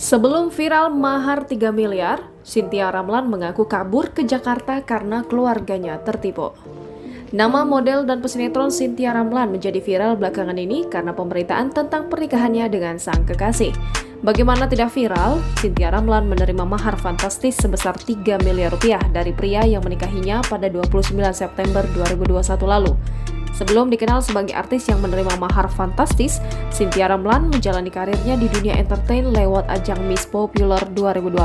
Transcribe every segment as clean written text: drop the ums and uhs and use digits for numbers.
Sebelum viral mahar 3 miliar, Chintya Ramlan mengaku kabur ke Jakarta karena keluarganya tertipu. Nama model dan pesinetron Chintya Ramlan menjadi viral belakangan ini karena pemberitaan tentang pernikahannya dengan sang kekasih. Bagaimana tidak viral, Chintya Ramlan menerima mahar fantastis sebesar 3 miliar rupiah dari pria yang menikahinya pada 29 September 2021 lalu. Sebelum dikenal sebagai artis yang menerima mahar fantastis, Chintya Ramlan menjalani karirnya di dunia entertain lewat ajang Miss Popular 2020.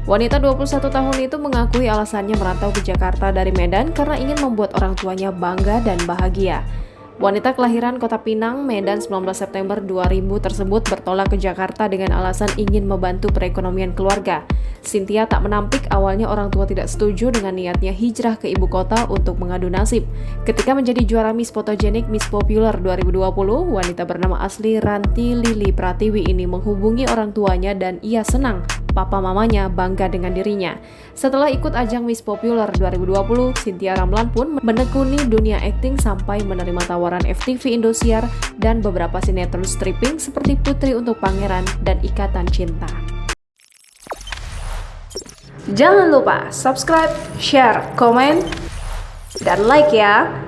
Wanita 21 tahun itu mengakui alasannya merantau ke Jakarta dari Medan karena ingin membuat orang tuanya bangga dan bahagia. Wanita kelahiran Kota Pinang, Medan 19 September 2000 tersebut bertolak ke Jakarta dengan alasan ingin membantu perekonomian keluarga. Chintya tak menampik awalnya orang tua tidak setuju dengan niatnya hijrah ke ibu kota untuk mengadu nasib. Ketika menjadi juara Miss Photogenic Miss Popular 2020, wanita bernama asli Ranti Lili Pratiwi ini menghubungi orang tuanya dan ia senang papa mamanya bangga dengan dirinya. Setelah ikut ajang Miss Popular 2020, Chintya Ramlan pun menekuni dunia akting sampai menerima tawaran FTV Indosiar dan beberapa sinetron stripping seperti Putri untuk Pangeran dan Ikatan Cinta. Jangan lupa subscribe, share, komen, dan like ya!